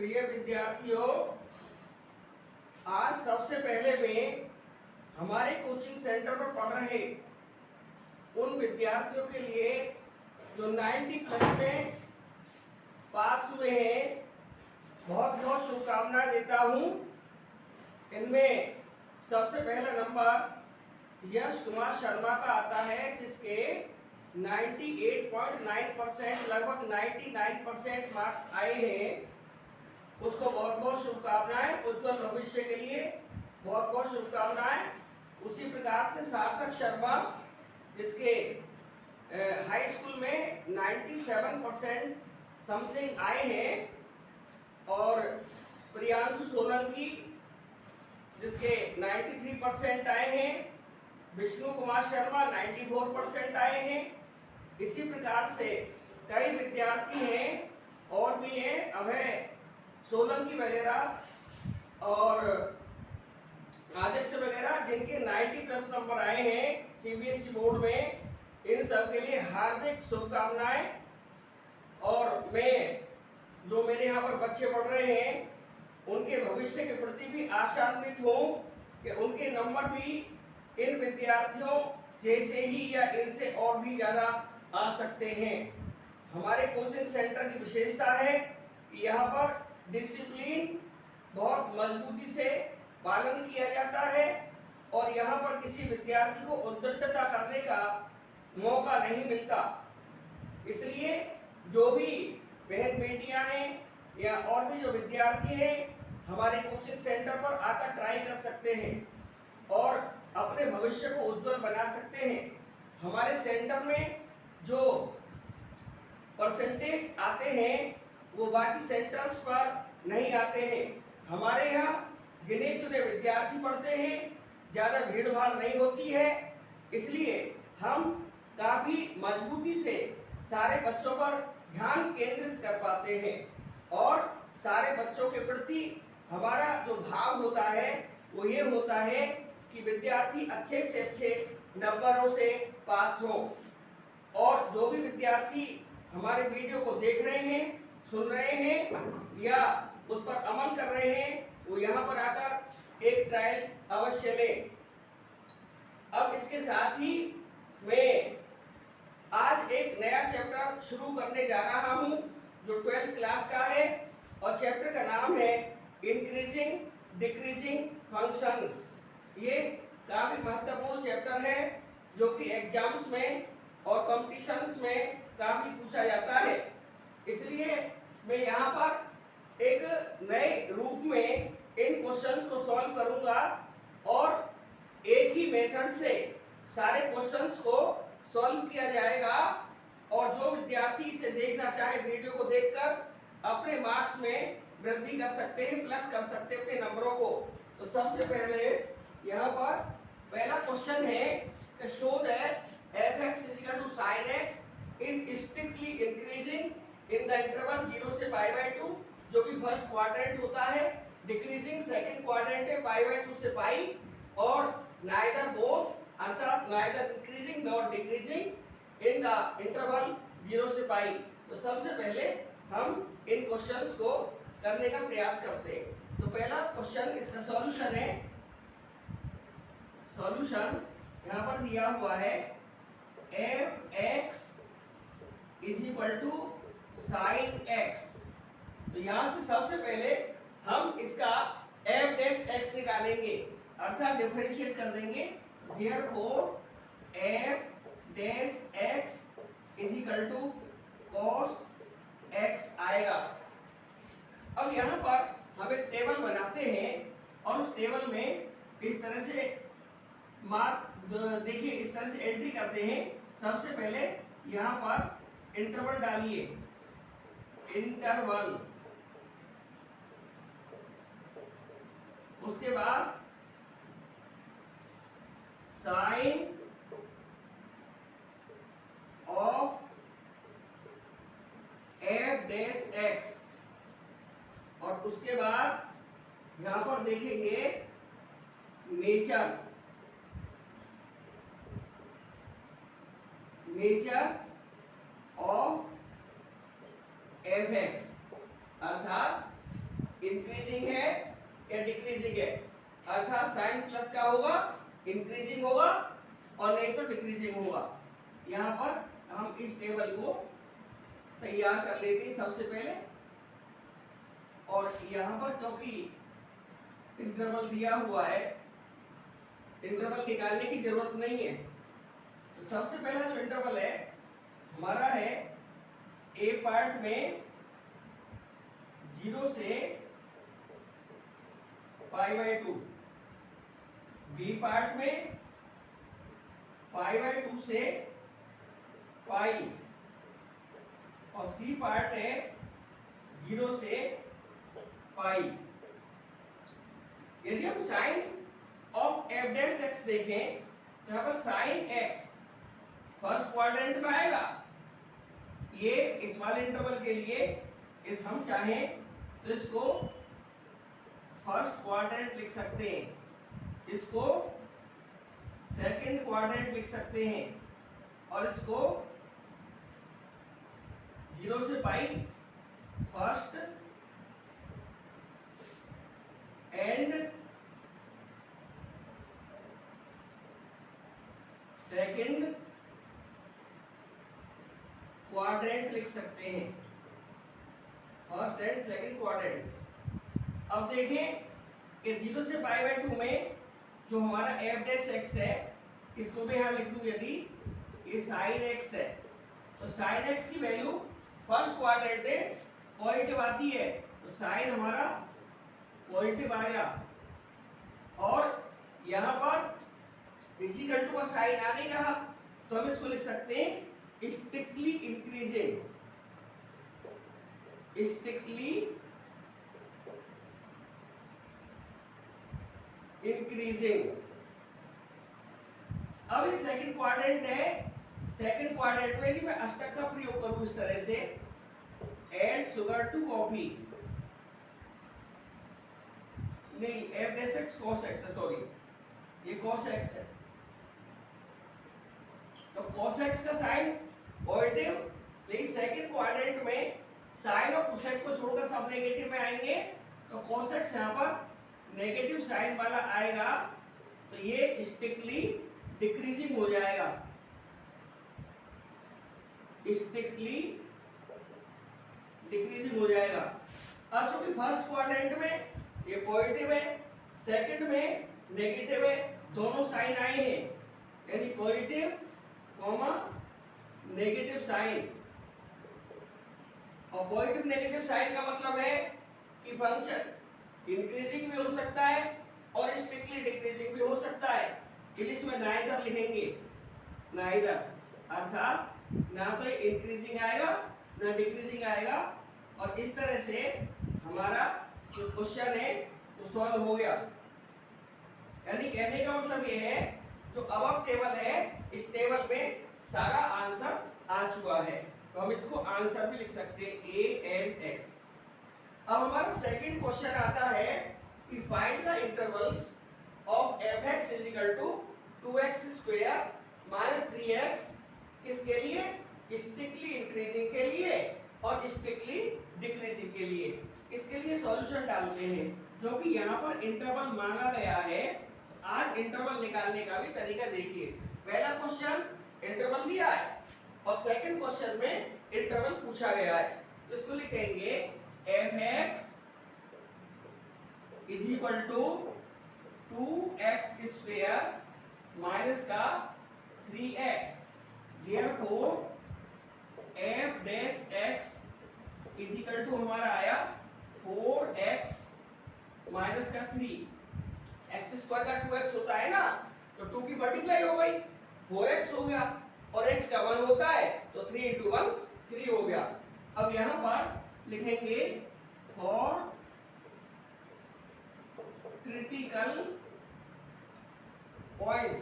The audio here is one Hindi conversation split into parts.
प्रिय विद्यार्थियों, आज सबसे पहले मैं हमारे कोचिंग सेंटर पर पढ़ रहे उन विद्यार्थियों के लिए जो 90 प्लस में पास हुए हैं बहुत बहुत शुभकामनाएं देता हूं। इनमें सबसे पहला नंबर यश कुमार शर्मा का आता है, जिसके 98.9% लगभग 99% मार्क्स आए हैं। उसको बहुत बहुत शुभकामनाएं, उज्जवल भविष्य के लिए बहुत बहुत शुभकामनाएं। उसी प्रकार से सार्थक शर्मा, जिसके हाई स्कूल में 97% समथिंग आए हैं, और प्रियांशु सोलंकी जिसके 93% आए हैं, विष्णु कुमार शर्मा 94% आए हैं। इसी प्रकार से कई विद्यार्थी हैं और भी हैं, अभय सोलंकी वगैरह और आदित्य वगैरह, जिनके 90 प्लस नंबर आए हैं सीबीएसई बोर्ड में। इन सब के लिए हार्दिक शुभकामनाएं। और मैं जो मेरे यहाँ पर बच्चे पढ़ रहे हैं उनके भविष्य के प्रति भी आशान्वित हूँ कि उनके नंबर भी इन विद्यार्थियों जैसे ही या इनसे और भी ज़्यादा आ सकते हैं। हमारे कोचिंग सेंटर की विशेषता है कि यहाँ पर डिसिप्लिन बहुत मजबूती से पालन किया जाता है और यहाँ पर किसी विद्यार्थी को उद्दंडता करने का मौका नहीं मिलता। इसलिए जो भी बहन बेटियां हैं या और भी जो विद्यार्थी हैं हमारे कोचिंग सेंटर पर आकर ट्राई कर सकते हैं और अपने भविष्य को उज्जवल बना सकते हैं। हमारे सेंटर में जो परसेंटेज आते हैं वो बाकी सेंटर्स पर नहीं आते हैं। हमारे यहाँ गिने चुने विद्यार्थी पढ़ते हैं, ज़्यादा भीड़ भाड़ नहीं होती है, इसलिए हम काफ़ी मजबूती से सारे बच्चों पर ध्यान केंद्रित कर पाते हैं और सारे बच्चों के प्रति हमारा जो भाव होता है वो ये होता है कि विद्यार्थी अच्छे से अच्छे नंबरों से पास हो। और जो भी विद्यार्थी हमारे वीडियो को देख रहे हैं, सुन रहे हैं या उस पर अमल कर रहे हैं, वो यहाँ पर आकर एक ट्रायल अवश्य लें। अब इसके साथ ही मैं आज एक नया चैप्टर शुरू करने जा रहा हूँ जो 12th क्लास का है और चैप्टर का नाम है इंक्रीजिंग डिक्रीजिंग फंक्शंस। ये काफी महत्वपूर्ण चैप्टर है जो कि एग्जाम्स में और कॉम्पिटिशन्स में काफी पूछा जाता है। इसलिए मैं यहाँ पर एक नए रूप में इन क्वेश्चंस को सॉल्व करूंगा और एक ही मेथड से सारे क्वेश्चंस को सॉल्व किया जाएगा और जो विद्यार्थी इसे देखना चाहे वीडियो को देखकर अपने मार्क्स में वृद्धि कर सकते हैं, प्लस कर सकते हैं अपने नंबरों को। तो सबसे पहले यहाँ पर पहला क्वेश्चन है कि show that fx = sin x is strictly increasing in the interval 0 से π/2, जो कि फर्स्ट क्वाड्रेंट होता है, डिक्रीजिंग सेकंड क्वाड्रेंट है π/2 से π, और नाइदर बोथ अर्थात neither increasing not decreasing in the interval 0 से π। तो सबसे पहले हम इन क्वेश्चंस को करने का प्रयास करते हैं। तो पहला क्वेश्चन, इसका सॉल्यूशन है, सॉल्यूशन यहाँ पर दिया हुआ है fx = sin x। तो यहाँ से सबसे पहले हम इसका f' निकालेंगे अर्थात डिफरेंशिएट कर देंगे। Therefore f' = cos x आएगा। अब यहाँ पर हम एक टेबल बनाते हैं और उस टेबल में इस तरह से देखिए इस तरह से एंट्री करते हैं। सबसे पहले यहाँ पर इंटरवल डालिए, इंटरवल, उसके बाद साइन ऑफ f', और उसके बाद यहाँ पर देखेंगे नेचर ऑफ fx अर्थात इंक्रीजिंग है या डिक्रीजिंग है, अर्थात साइन प्लस का होगा इंक्रीजिंग होगा और नहीं तो डिक्रीजिंग होगा। यहाँ पर हम इस टेबल को तैयार कर लेते हैं सबसे पहले, और यहाँ पर क्योंकि इंटरवल दिया हुआ है, इंटरवल निकालने की जरूरत नहीं है। तो सबसे पहला जो इंटरवल है हमारा है ए पार्ट में 0 से π/2, बी पार्ट में π/2 से पाई, और सी पार्ट है 0 से पाई। यदि हम sine of f dash x देखें तो यहाँ पर साइन एक्स फर्स्ट क्वाड्रेंट में आएगा। ये इस वाले इंटरवल के लिए इस हम चाहें तो इसको फर्स्ट क्वाड्रेंट लिख सकते हैं, इसको सेकंड क्वाड्रेंट लिख सकते हैं, और इसको 0 से पाई फर्स्ट एंड सेकंड क्वाड्रेंट लिख सकते हैं, फर्स्ट एंड सेकंड क्वाड्रेंट्स। अब देखें कि 0 से π/2 में जो हमारा एफ डैश एक्स है, इसको भी यहाँ लिख दूं, यदि ये साइन एक्स है तो साइन एक्स की वैल्यू फर्स्ट क्वाड्रेंट में पॉजिटिव आती है, तो साइन हमारा पॉजिटिव आया। और यहाँ पर इक्वल टू का साइन आ नहीं रहा, तो हम इसको लिख सकते हैं स्ट्रिक्टली इंक्रीजिंग, स्ट्रिक्टली इंक्रीजिंग। अब ये सेकंड क्वाड्रेंट है, सेकंड क्वाड्रेंट में यदि मैं अष्टक का प्रयोग करूं इस तरह से, एड शुगर टू कॉफी, नहीं F dash x cos x है, सॉरी ये कॉस एक्स है, तो कॉस एक्स का साइन पॉजिटिव, लेकिन सेकंड क्वाड्रेंट में साइन और कोसेक को छोड़कर सब नेगेटिव में आएंगे, तो कॉस एक्स यहाँ पर नेगेटिव साइन वाला आएगा, तो ये स्ट्रिक्टली डिक्रीजिंग हो जाएगा, स्ट्रिक्टली डिक्रीजिंग हो जाएगा। अब चूंकि फर्स्ट क्वाड्रेंट में ये पॉजिटिव है, सेकंड में नेगेटिव है, दोनों साइन आए हैं, यानी पॉजिटिव कॉमा नेगेटिव साइन, और पॉजिटिव नेगेटिव साइन का मतलब है कि फंक्शन इंक्रीजिंग भी हो सकता है और स्ट्रिक्टली डिक्रीजिंग भी हो सकता है। इंग्लिश में नाइदर लिखेंगे, नाइदर, अर्थात ना तो इंक्रीजिंग आएगा ना डिक्रीजिंग आएगा, और इस तरह से हमारा जो क्वेश्चन है वो सॉल्व हो गया। यानी कहने का मतलब ये है जो अब टेबल है, इस टेबल में सारा आंसर आ चुका है, तो हम इसको आंसर भी लिख सकते हैं ए एंड एक्स। अब हमारा सेकंड क्वेश्चन आता है कि find the intervals of f x is equal to 2x square minus 3x, किसके लिए? स्ट्रिक्टली इंक्रीजिंग के लिए और स्ट्रिक्टली डिक्रीजिंग के लिए। इसके लिए सॉल्यूशन डालते हैं, जो कि यहाँ पर इंटरवल मांगा गया है। आज इंटरवल निकालने का भी तरीका देखिए। पहला क्वेश्चन इंटरवल दिया है और सेकंड क्वेश्चन में इंटरवल पूछा गया है, तो इसको लिखेंगे f(x) is equal to 2x square minus का 3x, therefore f dash x is equal to हमारा आया 4x माइनस का 3। x स्क्वायर का 2x होता है ना, तो 2 की मल्टीप्लाई हो गई, 4x हो गया, और x का 1 होता है तो 3 into 1 3 हो गया। अब यहाँ पर लिखेंगे for critical points,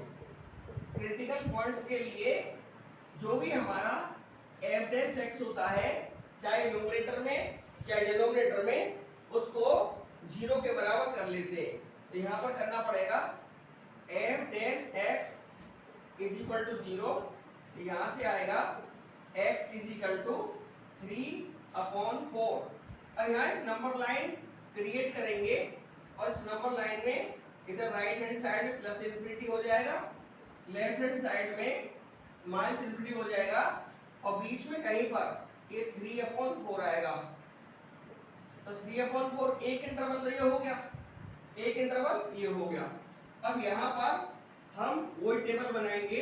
critical points के लिए जो भी हमारा f डैश x होता है, चाहे न्यूमरेटर में चाहे डिनोमिनेटर में, उसको 0 के बराबर कर लेते हैं। तो यहाँ पर करना पड़ेगा f dash x is equal to 0, तो यहाँ से आएगा x इज इक्वल टू 3/4। अब यहाँ एक नंबर लाइन क्रिएट करेंगे और इस नंबर लाइन में इधर राइट हैंड साइड में प्लस इन्फिनिटी हो जाएगा, लेफ्ट हैंड साइड में माइनस इन्फिनिटी हो जाएगा और बीच में कहीं पर ये 3/4 आएगा। तो 3/4 एक इंटरवल तो ये हो गया, एक इंटरवल ये हो गया। अब यहाँ पर हम वही टेबल बनाएंगे,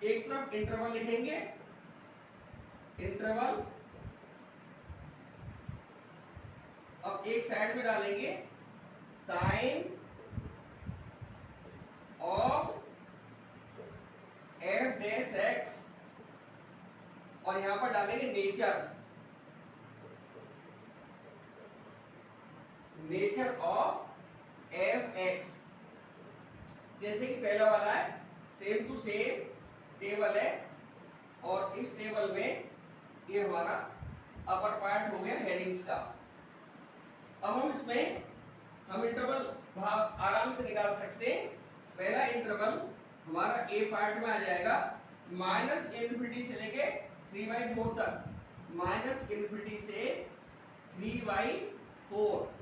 एक तरफ इंटरवल लिखेंगे, इंटरवल, अब एक साइड में डालेंगे sine of f dash x और यहां पर डालेंगे नेचर ऑफ f(x). जैसे कि पहला वाला है सेम टू सेम टेबल है और इस टेबल में ये हमारा अपर पार्ट हो गया हेडिंग्स का। अब हम इसमें हम इंटरवल भाग आराम से निकाल सकते हैं। पहला इंटरवल हमारा ए पार्ट में आ जाएगा माइनस इन्फिनिटी से लेके 3/4 तक, माइनस इन्फिनिटी से 3/4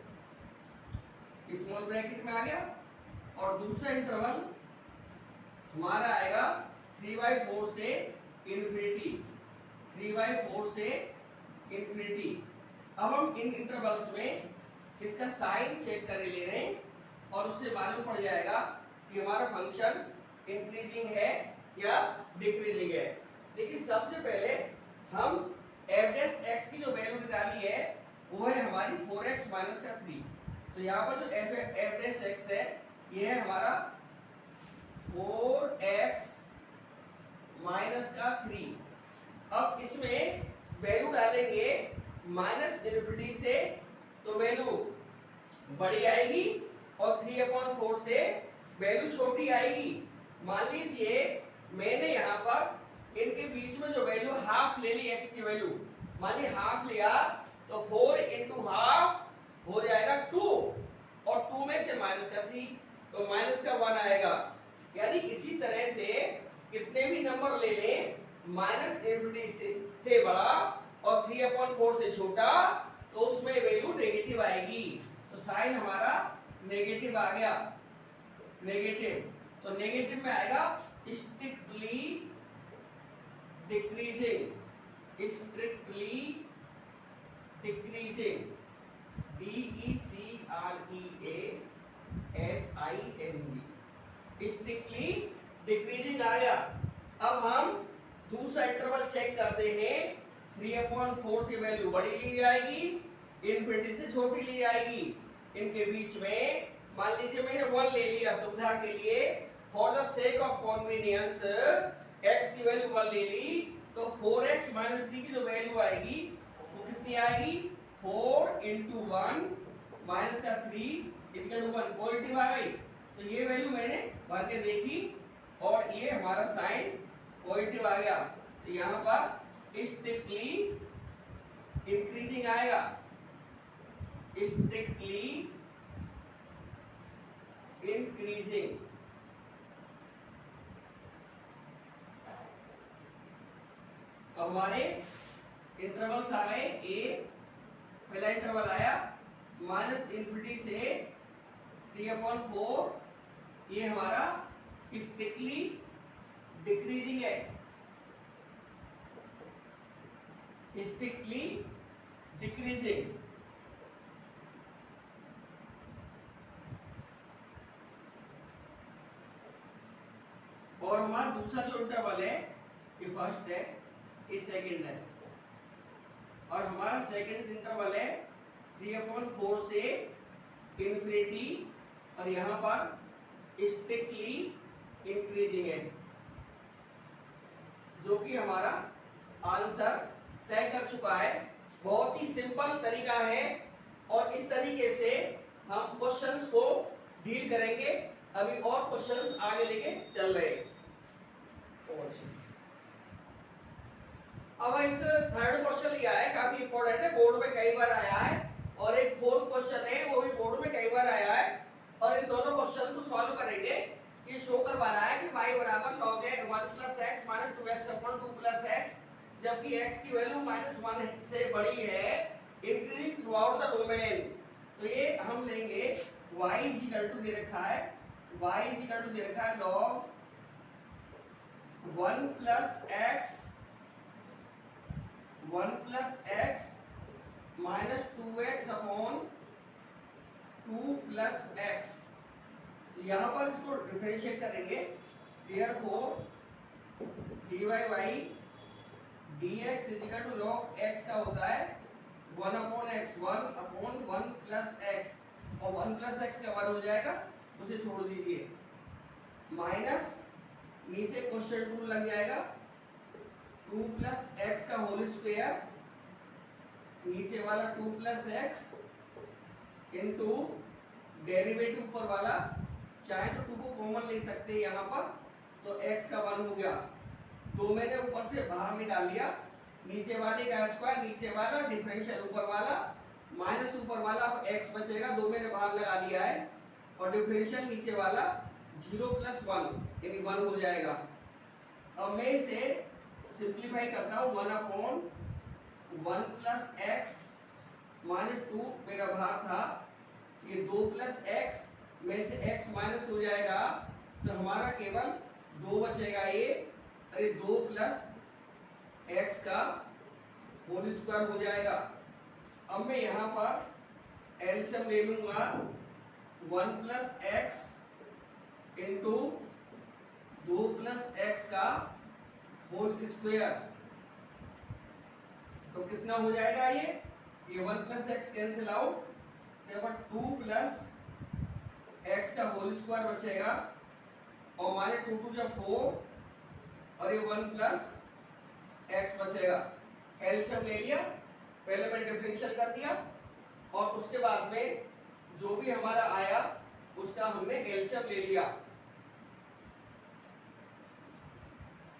स्मॉल ब्रैकेट में आ गया। और दूसरा इंटरवल हमारा आएगा 3/4 से इन्फिनिटी, 3/4 से इन्फिनिटी। अब हम इन इंटरवल्स में इसका साइन चेक कर ले रहे हैं और उससे मालूम पड़ जाएगा कि हमारा फंक्शन इंक्रीजिंग है या डिक्रीजिंग है। देखिए सबसे पहले हम f(x) की जो वैल्यू निकाली है वो है हमारी 4x माइनस का 3। तो यहाँ पर जो f(x) है ये है हमारा 4x माइनस का 3। अब इसमें वैल्यू डालेंगे माइनस इन्फिनिटी से तो वैल्यू बड़ी आएगी और 3/4 से वैल्यू छोटी आएगी। मान लीजिए मैंने यहाँ पर इनके बीच में जो वैल्यू हाफ ले ली x की वैल्यू, मान ली हाफ लिया तो 4 into हाफ हो जाएगा 2 और 2 में से माइनस का 3 तो माइनस का 1 आएगा। यानी इसी तरह से कितने भी नंबर ले लें माइनस इन्फिनिटी से बड़ा और 3/4 से छोटा तो उसमें वैल्यू नेगेटिव आएगी। तो साइन हमारा नेगेटिव आ गया, नेगेटिव। तो नेगेटिव में आएगा strictly decreasing, strictly decreasing, DECREASING, strictly decreasing आ गया। अब हम दूसरा इंटरवल चेक करते हैं। 3/4 से वैल्यू बड़ी ली जाएगी, इन्फिनिटी से छोटी ली जाएगी। इनके बीच में मान लीजिए मैंने 1 ले लिया सुविधा के लिए, for the sake of convenience x की वैल्यू 1 ले ली तो 4x माइनस 3 की जो वैल्यू आएगी वो कितनी आएगी 4 into 1 माइनस का 3 इक्वल टू 1 पॉजिटिव आ गई। तो ये वैल्यू मैंने भर के देखी और ये हमारा साइन पॉजिटिव आ गया। तो यहाँ पर स्ट्रिक्टली इंक्रीजिंग आएगा, स्ट्रिक्टली इंक्रीजिंग। अब हमारे इंटरवल्स आ गए ए, पहला इंटरवल आया माइनस इन्फिनिटी से 3/4, ये हमारा स्ट्रिक्टली डिक्रीजिंग है, स्ट्रिक्टली डिक्रीजिंग। और हमारा दूसरा जो इंटरवल है ये फर्स्ट है, ये सेकंड है और हमारा सेकंड इंटरवल है 3/4 से इन्फिनिटी और यहाँ पर स्ट्रिक्टली इंक्रीजिंग है, जो कि हमारा आंसर तय कर चुका है। बहुत ही सिंपल तरीका है और इस तरीके से हम क्वेश्चंस को डील करेंगे। अभी और क्वेश्चंस आगे लेके चल रहे हैं। अब एक थर्ड क्वेश्चन लिया है, काफी इंपॉर्टेंट है, बोर्ड में कई बार आया है। और एक फोर्थ क्वेश्चन है वो भी बोर्ड में कई बार आया है और इन दोनों क्वेश्चन को सॉल्व करेंगे। ये शो करवा रहा है कि y बराबर log 1 + x - 2x / 2 + x, जबकि x की वैल्यू -1 से बड़ी है, increasing through out the domain. तो ये हम लेंगे y इक्वल टू दे रखा है, y इक्वल टू दे रखा है log 1 plus x minus 2x upon 2 plus x। यहाँ पर इसको डिफरेंशिएट करेंगे, therefore dy by dx equal to log x का होता है 1 upon x, 1 upon 1 plus x, और 1 प्लस x का 1 हो जाएगा, उसे छोड़ दीजिए, माइनस नीचे क्वेश्चन रूल लग जाएगा 2 प्लस x का होल स्क्वायर, नीचे वाला 2 प्लस x इंटू डेरिवेटिव ऊपर वाला, चाहे तो 2 को कॉमन ले सकते हैं यहाँ पर, तो x का 1 हो गया, तो मैंने ऊपर से बाहर निकाल लिया, नीचे वाले का स्क्वायर, नीचे वाला डिफरेंशियल ऊपर वाला, माइनस ऊपर वाला, अब x बचेगा, 2 मैंने बाहर लगा लिया है, और डिफरेंशियल नीचे वाला 0 प्लस 1 यानी 1 हो जाएगा। अब मैं इसे सिंप्लीफाई करता हूँ, 1 अपॉन 1 प्लस एक्स माइनस 2 मेरा बाहर था, ये 2 प्लस एक्स में से x माइनस हो जाएगा, तो हमारा केवल 2 बचेगा, ये अरे 2 प्लस x का होल स्क्वायर हो जाएगा। अब मैं यहाँ पर एलसीएम ले लूंगा, 1 plus x into 2 plus x का होल स्क्वायर, तो कितना हो जाएगा, ये 1 प्लस एक्स कैंसिल आउट, यहाँ 2 प्लस एक्स का होल स्क्वायर बचेगा, और माने 2 2 जब 4, और ये 1 प्लस एक्स बचेगा। एलसीएम ले लिया, पहले मैंने डिफरेंशियल कर दिया, और उसके बाद में जो भी हमारा आया उसका हमने एलसीएम ले लिया।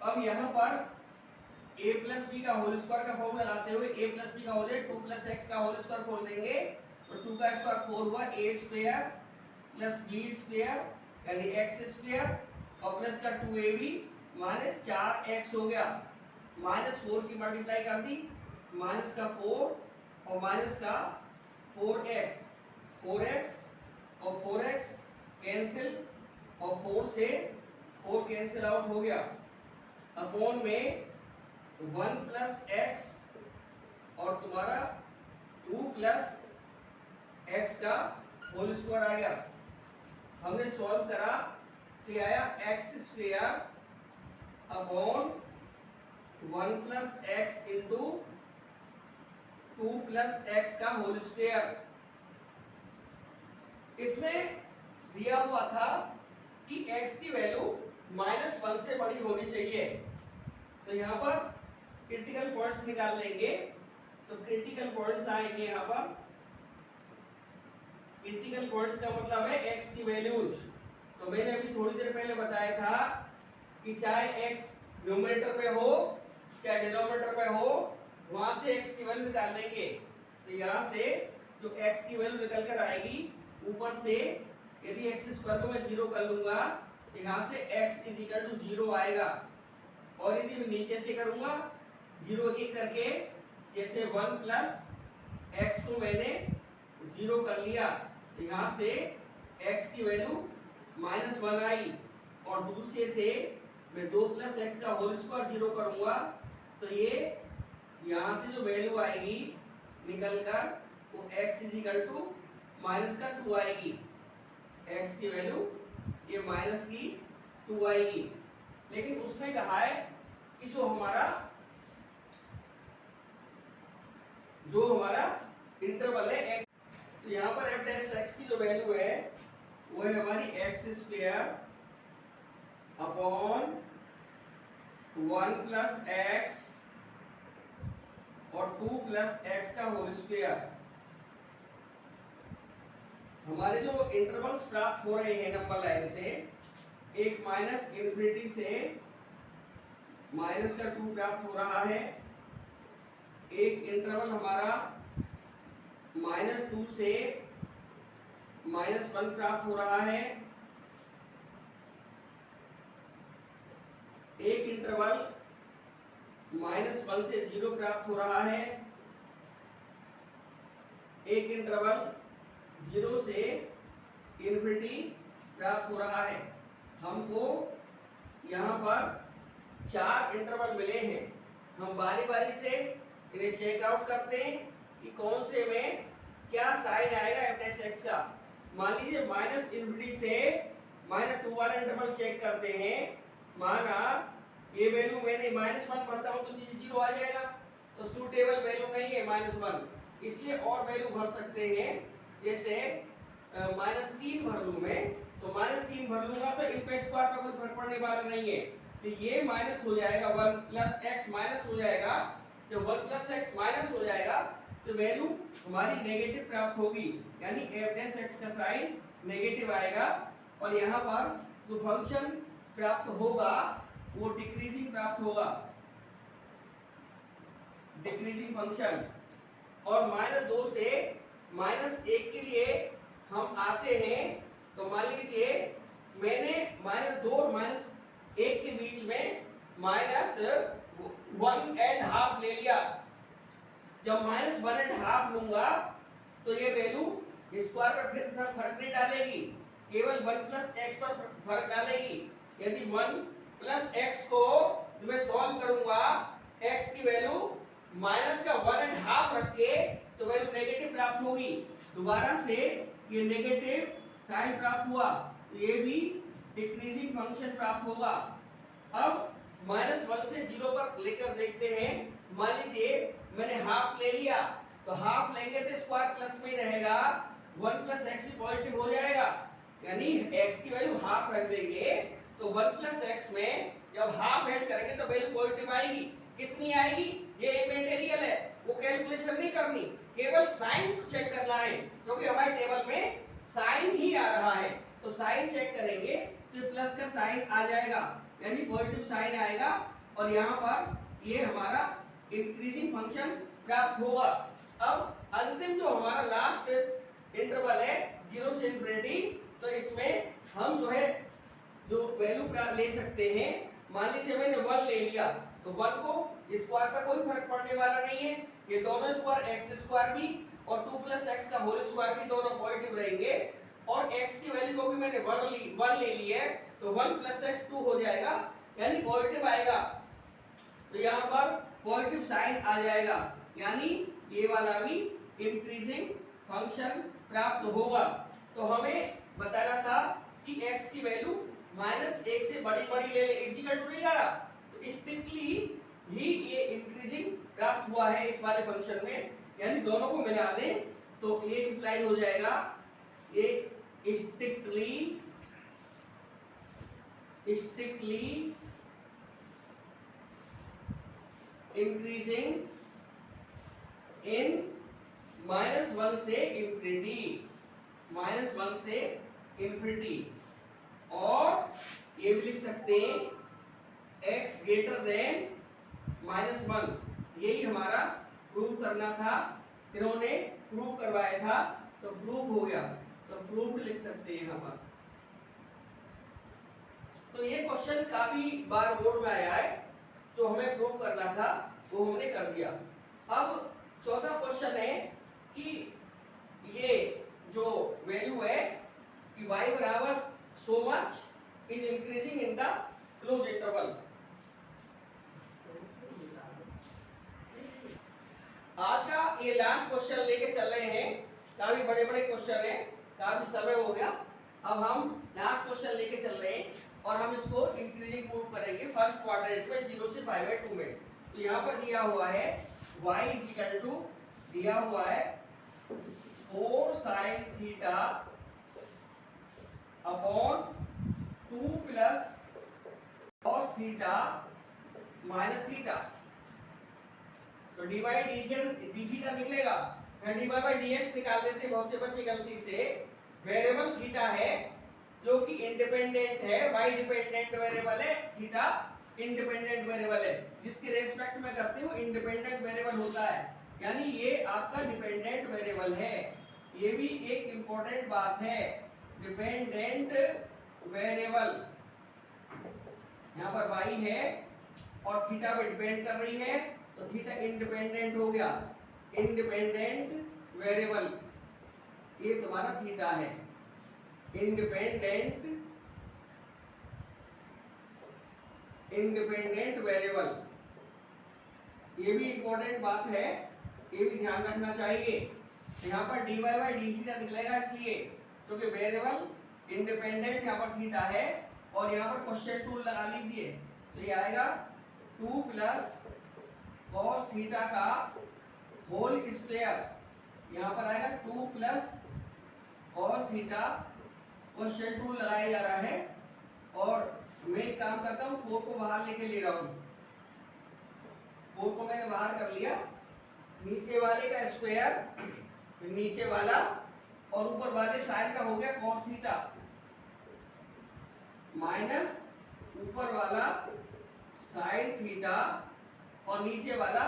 अब यहाँ पर a प्लस बी का होल स्क्वायर का फॉर्मूला लगाते हुए a प्लस बी का हो जाए 2 प्लस एक्स का होल स्क्वायर खोल देंगे, तो 2 का स्क्वायर 4 हुआ, a square plus B square यानी एक्स स्क्वायर, और प्लस का 2ab माइनस 4x हो गया, माइनस 4 की मल्टीप्लाई कर दी, माइनस का 4 और माइनस का 4x, 4x और 4x कैंसिल, और 4 से 4 कैंसिल आउट हो गया, अपॉन में 1 प्लस एक्स और तुम्हारा 2 प्लस एक्स का होल स्क्वायर आ गया। हमने सॉल्व करा तो ये आया x square upon 1 plus x into 2 plus x का होल स्क्वायर। इसमें दिया हुआ था कि x की वैल्यू -1 से बड़ी होनी चाहिए, तो यहाँ पर क्रिटिकल पॉइंट्स निकाल लेंगे, तो क्रिटिकल पॉइंट्स आएंगे यहाँ पर, क्रिटिकल पॉइंट्स का मतलब है x की वैल्यूज। तो मैंने अभी थोड़ी देर पहले बताया था कि चाहे x न्यूमरेटर में हो चाहे डिनोमिनेटर में हो, वहां से x की वैल्यू निकाल लेंगे, तो यहाँ से जो x की वैल्यू निकल कर आएगी, ऊपर से यदि x स्क्वायर को मैं 0 कर लूंगा, यहाँ से x इज इक्वल टू 0 आएगा, और यदि मैं नीचे से करूंगा 0 एक करके, जैसे 1 प्लस एक्स को मैंने 0 कर लिया, तो यहाँ से x की वैल्यू -1 आई, और दूसरे से मैं 2 प्लस एक्स का होल स्क्वायर 0 करूंगा, तो ये यहाँ से जो वैल्यू आएगी निकल कर वो x is equal to minus का 2 आएगी, x की वैल्यू ये माइनस की 2 आएगी। लेकिन उसने कहा है कि जो हमारा इंटरवल है x, तो यहाँ पर f डैश x की जो वैल्यू है वो है हमारी x square upon 1 plus x और 2 प्लस एक्स का होल स्क्वायर। हमारे जो इंटरवल्स प्राप्त हो रहे हैं नंबर लाइन से, एक माइनस इन्फिनिटी से माइनस का 2 प्राप्त हो रहा है, एक इंटरवल हमारा -2 से -1 प्राप्त हो रहा है, एक इंटरवल -1 से 0 प्राप्त हो रहा है, एक इंटरवल 0 से इन्फिनिटी प्राप्त हो रहा है। हमको यहाँ पर 4 इंटरवल मिले हैं। हम बारी बारी से इन्हें चेकआउट करते हैं कि कौन से में क्या साइन आएगा एफ डैश एक्स का। मान लीजिए माइनस इन्फिनिटी से -2 वाला इंटरवल चेक करते हैं। माना ये वैल्यू मैंने -1 भरता हूँ तो 0 आ जाएगा, तो सूटेबल वैल्यू नहीं है -1, इसलिए और वैल्यू भर सकते हैं। जैसे -3 भर लूँ मैं, तो -3 भर लूंगा तो इनका स्क्वायर पे कोई फर्क पड़ने वाला नहीं है, तो ये माइनस हो जाएगा, 1 प्लस एक्स माइनस हो जाएगा। जब 1 प्लस एक्स माइनस हो जाएगा तो वैल्यू हमारी नेगेटिव प्राप्त होगी, यानी एफ डैश एक्स का साइन नेगेटिव आएगा। और यहाँ पर जो फंक्शन प्राप्त होगा वो डिक्रीजिंग प्राप्त होगा, डिक्रीजिंग फंक्शन। और -2 से -1 के लिए हम आते हैं, तो मान लीजिए मैंने -2 और -1 के बीच में -1.5 ले लिया। जब -1.5 लूंगा तो ये वैल्यू स्क्वायर पर फिर फर्क नहीं डालेगी, केवल 1 प्लस एक्स पर फर्क डालेगी। यदि 1 प्लस एक्स को मैं सॉल्व करूंगा, एक्स की वैल्यू माइनस का 1.5 रख के, तो वैल्यू नेगेटिव प्राप्त होगी। दोबारा से ये नेगेटिव साइन प्राप्त हुआ, तो ये भी डिक्रीजिंग फंक्शन प्राप्त होगा। अब -1 से 0 पर लेकर देखते हैं। मान लीजिए मैंने हाफ ले लिया, तो हाफ लेंगे तो स्क्वायर प्लस में रहेगा, 1 प्लस एक्स पॉजिटिव हो जाएगा, यानी x की वैल्यू हाफ रख देंगे तो 1 प्लस एक्स में जब हाफ ऐड करेंगे तो वैल्यू पॉजिटिव आएगी। कितनी आएगी ये इमेटेरियल है, वो कैलकुलेशन नहीं करनी, केवल साइन चेक करना है, क्योंकि हमारे टेबल में साइन ही आ रहा है। तो साइन चेक करेंगे तो प्लस का साइन आ जाएगा, यानी पॉजिटिव साइन आएगा, और यहाँ पर ये हमारा इंक्रीजिंग फंक्शन प्राप्त होगा। अब अंतिम जो हमारा लास्ट इंटरवल है 0 से इन्फिनिटी, तो इसमें हम जो है जो वैल्यू ले सकते हैं। मान लीजिए मैंने 1 ले लिया, तो 1 को स्क्वायर पर कोई फर्क पड़ने वाला नहीं है, ये दोनों स्क्वायर एक्स स्क्वायर भी और 2 प्लस एक्स का होल स्क्वायर भी दोनों पॉजिटिव रहेंगे। और x की वैल्यू को भी मैंने 1 ले ली है, तो 1 प्लस एक्स 2 हो जाएगा, यानी पॉजिटिव आएगा। तो यहाँ पर पॉजिटिव साइन आ जाएगा, यानी ये वाला भी इंक्रीजिंग फंक्शन प्राप्त होगा। तो हमें बताना था कि x की वैल्यू -1 से बड़ी ले ले, इक्वल टू नहीं आ रहा, तो स्ट्रिक्टली ही ये इंक्रीजिंग प्राप्त हुआ है इस वाले फंक्शन में, यानी दोनों को मिला दें तो ये इंप्लाई हो जाएगा, ये स्ट्रिक्टली इंक्रीजिंग इन -1 से इन्फिनिटी, -1 से इन्फिनिटी। और ये भी लिख सकते हैं x ग्रेटर देन -1, यही हमारा प्रूव करना था, इन्होंने प्रूव करवाया था, तो प्रूव हो गया, तो प्रूव लिख सकते हैं यहाँ पर। तो ये क्वेश्चन काफी बार बोर्ड में आया है, तो हमें प्रूव करना था, वो हमने कर दिया। अब चौथा क्वेश्चन है कि ये जो वैल्यू है कि y बराबर so much is increasing in the closed interval। आज का ये लास्ट क्वेश्चन लेके चल रहे हैं, काफी बड़े क्वेश्चन हैं, काफी समय हो गया। अब हम लास्ट क्वेश्चन लेके चल रहे हैं और हम इसको इंक्रीजिंग प्रूव करेंगे फर्स्ट क्वाड्रेंट में 0 से 5/2 में। तो यहाँ पर दिया हुआ है y इक्वल टू दिया हुआ है 4 sin theta upon 2 plus cos theta minus theta. तो dy डी थीटा निकलेगा, dy बाई dx निकाल देते बहुत से बच्चे गलती से। वेरिएबल थीटा है जो कि इंडिपेंडेंट है, y डिपेंडेंट वेरिएबल है, थीटा इंडिपेंडेंट वेरिएबल है, जिसके रेस्पेक्ट में करते हो इंडिपेंडेंट वेरिएबल होता है, यानी ये आपका डिपेंडेंट वेरिएबल है। ये भी एक इंपॉर्टेंट बात है, डिपेंडेंट वेरिएबल। यहाँ पर y है और थीटा पे डिपेंड कर रही है, तो थीटा इंडिपेंडेंट हो गया, इंडिपेंडेंट वेरिएबल। ये तुम्हारा थीटा है। इंडिपेंडेंट वेरिएबल, ये भी इंपॉर्टेंट बात है, ये भी ध्यान रखना चाहिए। यहाँ पर dy बाई डी थीटा निकलेगा इसलिए क्योंकि वेरिएबल इंडिपेंडेंट यहाँ पर थीटा है। और यहाँ पर क्वेश्चन टूल लगा लीजिए, तो ये आएगा 2 प्लस कॉस थीटा का होल स्क्वायर, यहाँ पर आएगा 2 plus cos theta, question tool लगाया जा रहा है। और मैं एक काम करता हूँ, 4 को बाहर लेके ले रहा हूँ, 4 को मैंने बाहर कर लिया, नीचे वाले का स्क्वायर नीचे वाला और ऊपर वाले साइन का हो गया कॉस थीटा, माइनस ऊपर वाला साइन थीटा और नीचे वाला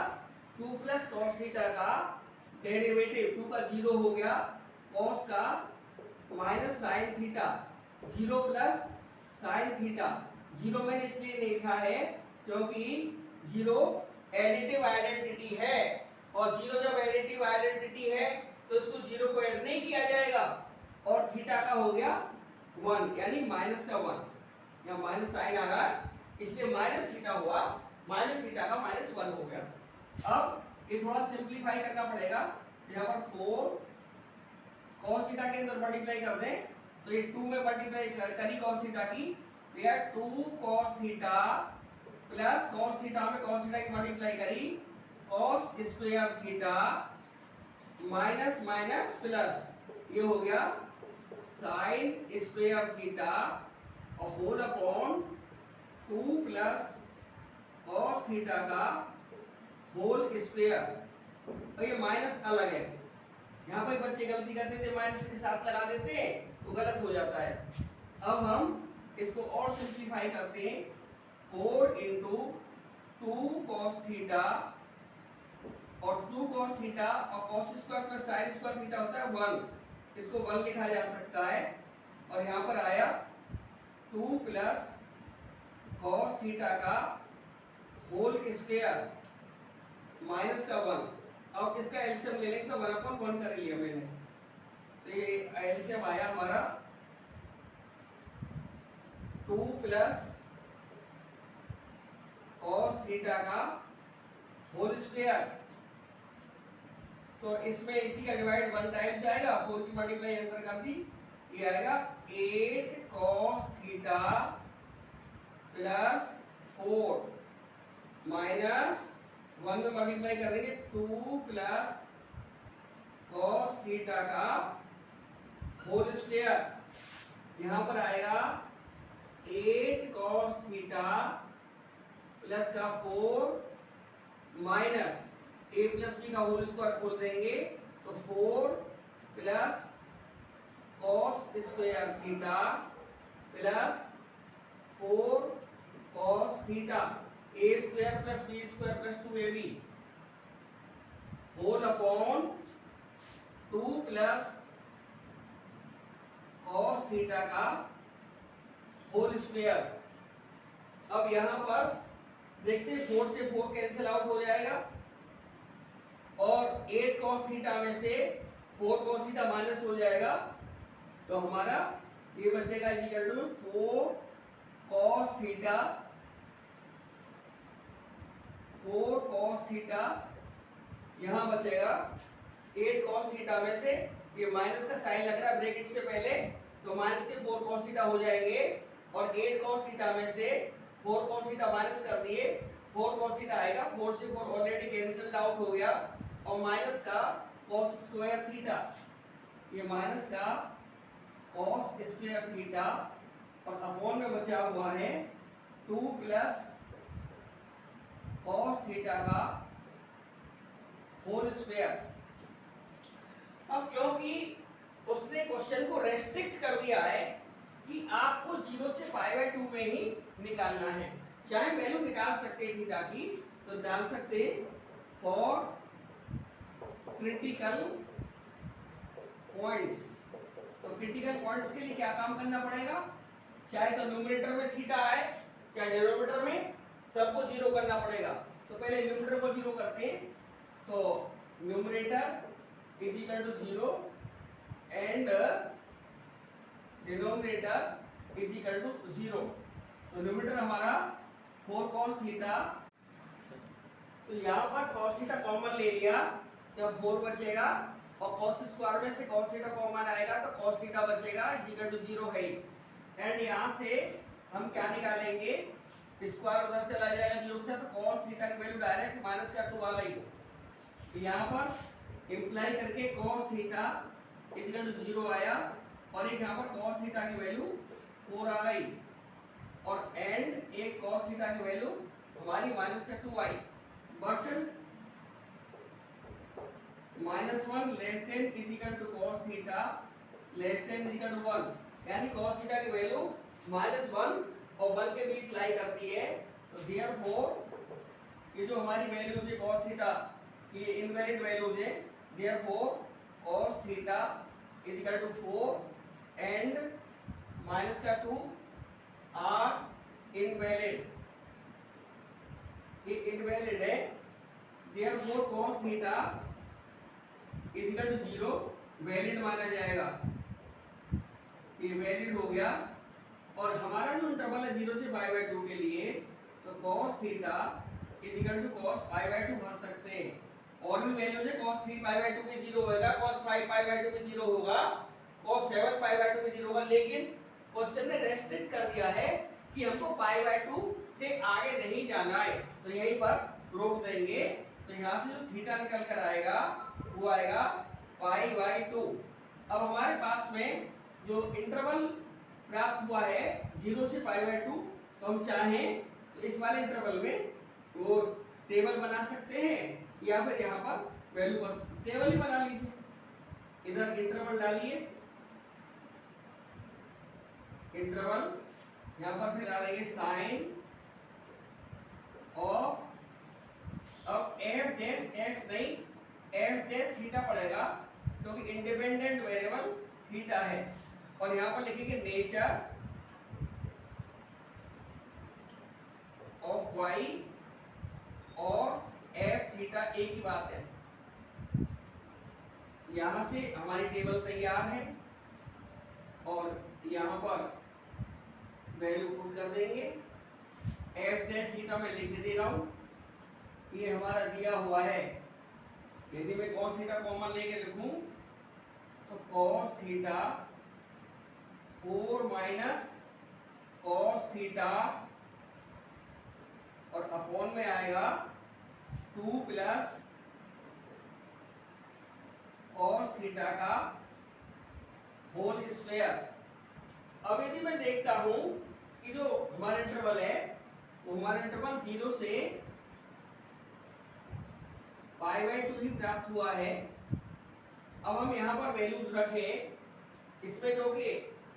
2 प्लस कॉस थीटा का डेरिवेटिव, 2 का 0 हो गया, कॉस का minus sine theta, 0 plus sine theta. 0 मैंने इसलिए नहीं लिखा है क्योंकि 0 एडिटिव आइडेंटिटी है, और 0 जब एडिटिव आइडेंटिटी है तो इसको 0 को ऐड नहीं किया जाएगा, और थीटा का हो गया 1 यानी माइनस का 1, यहाँ माइनस साइन आ रहा है इसलिए माइनस थीटा हुआ, माइनस थीटा का माइनस 1 हो गया। अब ये थोड़ा सिंप्लीफाई करना पड़ेगा, यहाँ पर 4 कॉस थीटा के अंदर मल्टीप्लाई कर दें तो ये 2 में मल्टीप्लाई करी कॉस थीटा की, तो यह 2 cos theta plus cos theta में कॉस थीटा की मल्टीप्लाई करी cos square theta minus minus plus, ये हो गया साइन स्क्वायर थीटा और whole upon 2 plus cos theta का होल स्क्वायर। और ये माइनस अलग है, यहाँ पर बच्चे गलती करते थे, माइनस के साथ लगा देते हैं तो गलत हो जाता है। अब हम इसको और सिंप्लीफाई करते हैं, 4 इंटू 2 कॉस थीटा और 2 कॉस थीटा और cos square plus sign square theta होता है 1, इसको 1 लिखा जा सकता है। और यहाँ पर आया 2 प्लस कॉस थीटा का होल स्क्वायर माइनस का 1। अब इसका एलसीएम ले लेंगे तो 1/1 कर लिया मैंने, तो ये एलसीएम आया हमारा 2 प्लस कॉस थीटा का होल स्क्वायर, तो इसमें इसी का डिवाइड 1 टाइम जाएगा, 4 की मल्टीप्लाई अंदर कर दी, ये आएगा 8 कॉस थीटा प्लस 4 माइनस 1 में मल्टीप्लाई करेंगे 2 प्लस कॉस थीटा का होल स्क्वायर, यहाँ पर आएगा 8 कॉस थीटा प्लस का 4 माइनस a प्लस बी का होल स्क्वायर खोल देंगे तो 4 plus cos square theta plus 4 cos theta, a square plus b square plus 2ab whole upon 2 plus cos theta का होल स्क्वायर। अब यहां पर देखते हैं 4 से 4 कैंसिल आउट हो जाएगा और 8 कॉस थीटा में से 4 कॉस थीटा माइनस हो जाएगा, तो हमारा ये बचेगा equal to 4 cos theta, 4 cos theta, यहां बचेगा 8 कॉस थीटा में से, ये माइनस का साइन लग रहा है ब्रैकेट से पहले, तो माइनस के 4 कॉस थीटा हो जाएंगे और 8 कॉस थीटा में से 4 कॉस थीटा माइनस कर दिए, 4 कॉस थीटा आएगा, 4 से 4 ऑलरेडी कैंसिल्ड आउट हो गया, और माइनस का कॉस स्क्वायर थीटा, ये माइनस का कॉस स्क्वायर थीटा और अपॉन में बचा हुआ है 2 प्लस कॉस थीटा का होल स्क्वायर। अब क्योंकि उसने क्वेश्चन को रेस्ट्रिक्ट कर दिया है कि आपको 0 से π/2 में ही निकालना है, चाहे वैल्यू निकाल सकते हैं थीटा की तो डाल सकते फॉर क्रिटिकल पॉइंट्स। तो क्रिटिकल पॉइंट्स के लिए क्या काम करना पड़ेगा, चाहे तो न्यूमरेटर में थीटा आए चाहे डिनोमिनेटर में, सबको 0 करना पड़ेगा। तो पहले न्यूमरेटर को 0 करते हैं, तो numerator is equal to 0 and denominator is equal to 0। तो न्यूमरेटर हमारा 4 cos थीटा, तो यहाँ पर cos थीटा कॉमन ले लिया तो 4 बचेगा और cos स्क्वायर में से cos थीटा कॉमन आएगा तो cos थीटा बचेगा इज इक्वल टू 0 है। एंड यहाँ से हम क्या निकालेंगे, स्क्वायर उधर चला जाएगा 0 के साथ, तो cos थीटा की वैल्यू डायरेक्ट माइनस का 2 आ गई। तो यहाँ पर इंप्लाई करके cos theta is equal to 0 आया और एक यहाँ पर cos थीटा की वैल्यू 4 आ गई और एंड एक cos थीटा की वैल्यू हमारी माइनस का 2 आई। But -1 less than is equal to cos theta less than is equal to 1, यानी cos थीटा की वैल्यू -1 और 1 के बीच लाई करती है। तो देयरफॉर ये जो हमारी वैल्यूज है cos थीटा ये इनवैलिड वैल्यूज है, therefore cos theta is equal to 4 and minus का 2 आर इनवैलिड, ये इनवैलिड है। Therefore cos theta is equal to 0 valid माना जाएगा, ये वैलिड हो गया। और हमारा जो इंटरवल है 0 से π/2 के लिए, तो cos theta is equal to cos π/2 भर सकते हैं। और भी वैल्यूज है, cos 3π/2 भी 0 होगा, cos 5π/2 भी 0 होगा, cos 7π/2 भी 0 होगा, लेकिन क्वेश्चन ने रेस्ट्रिक्ट कर दिया है कि हमको π/2 से आगे नहीं जाना है, तो यहीं पर रोक देंगे। तो यहाँ से जो थीटा निकल कर आएगा वो आएगा π/2। अब हमारे पास में जो इंटरवल प्राप्त हुआ है 0 से π/2, तो हम चाहें तो इस वाले इंटरवल में वो टेबल बना सकते हैं या फिर यहाँ पर वैल्यू पर टेबल ही बना लीजिए। इधर इंटरवल डालिए, इंटरवल यहाँ पर फिर डालेंगे साइन और अब एफ डैश एक्स नहीं एफ डैश थीटा पड़ेगा क्योंकि इंडिपेंडेंट वेरिएबल थीटा है। और यहाँ पर लिखेंगे नेचर ऑफ वाई और एफ थीटा एक ही बात है। यहां से हमारी टेबल तैयार है और यहाँ पर वैल्यू पुट कर देंगे। एफ जेड थीटा में लिख दे रहा हूं, ये हमारा दिया हुआ है। यदि मैं cos थीटा कॉमन लेके लिखूं तो cos theta 4 minus cos theta और अपॉन में आएगा 2 प्लस cos थीटा का होल स्क्वायर। अब यदि मैं देखता हूं कि जो हमारा इंटरवल है वो हमारा इंटरवल 0 से π/2 ही प्राप्त हुआ है। अब हम यहाँ पर वैल्यूज रखें इसमें, जो कि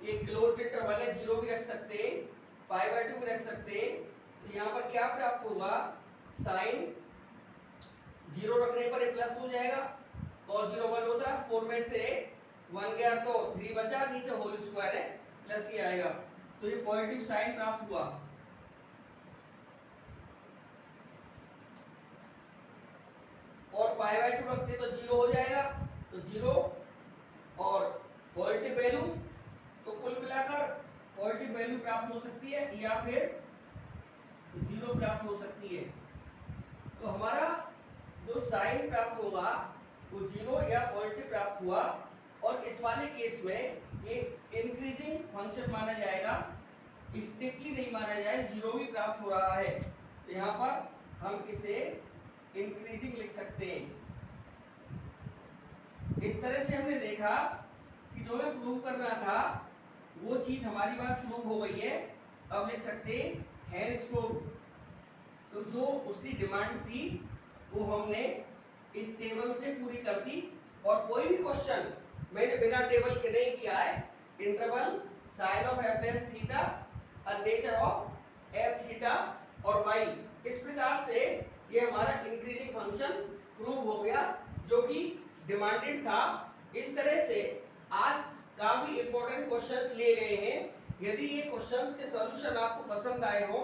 ये क्लोज्ड इंटरवल है 0 भी रख सकते π/2 भी रख सकते। तो यहाँ पर क्या प्राप्त होगा, साइन 0 रखने पर ये प्लस हो जाएगा, cos 0 1 होता है, 4 में से 1 गया तो 3 बचा, नीचे होल स्क्वायर है प्लस ही आएगा, तो ये पॉजिटिव साइन प्राप्त हुआ। और π/2 रखते तो 0 हो जाएगा, तो 0 और पॉजिटिव वैल्यू, तो कुल मिलाकर पॉजिटिव वैल्यू प्राप्त हो सकती है या फिर 0 प्राप्त हो सकती है। तो हमारा जो साइन प्राप्त होगा वो 0 या पॉजिटिव प्राप्त हुआ। और इस वाले केस में ये इंक्रीजिंग फंक्शन माना जाएगा, स्ट्रिक्टली नहीं माना जाए, 0 भी प्राप्त हो रहा है, तो यहाँ पर हम इसे इंक्रीजिंग लिख सकते हैं। इस तरह से हमने देखा कि जो हमें प्रूव करना था वो चीज हमारी बात प्रूव हो गई है। अब लिख सकते हैं हैंस प्रूव। तो जो उसकी डिमांड थी वो हमने इस टेबल से पूरी कर दी। और कोई भी क्वेश्चन मैंने बिना टेबल के नहीं किया है। Interval sine of f dash theta और नेचर ऑफ एफ थीटा और वाई, इस प्रकार से ये हमारा इंक्रीजिंग फंक्शन प्रूव हो गया जो कि डिमांडेड था। इस तरह से आज काफी इंपॉर्टेंट क्वेश्चंस लिए गए हैं। यदि ये क्वेश्चंस के सॉल्यूशन आपको पसंद आए हो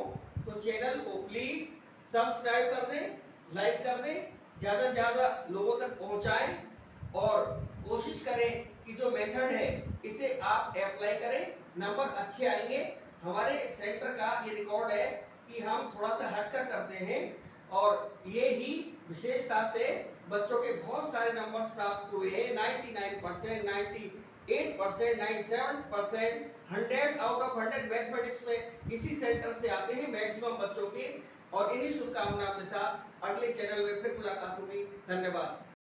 तो चैनल को प्लीज सब्सक्राइब कर दें, लाइक कर दें, ज्यादा से ज्यादा लोगों तक पहुंचाएं और कोशिश करें कि जो मेथड अप्लाई करें, नंबर अच्छे आएंगे। हमारे सेंटर का ये रिकॉर्ड है कि हम थोड़ा सा हटकर करते हैं और ये ही विशेषता से बच्चों के बहुत सारे नंबर्स प्राप्त हुए हैं। 99%, 98%, 97%, 100 आउट ऑफ 100 मैथमेटिक्स में इसी सेंटर से आते हैं मैक्सिमम बच्चों के। और इन्हीं शुभकामनाओं के साथ अगले चैनल में फिर मुलाकात होगी। धन्यवाद।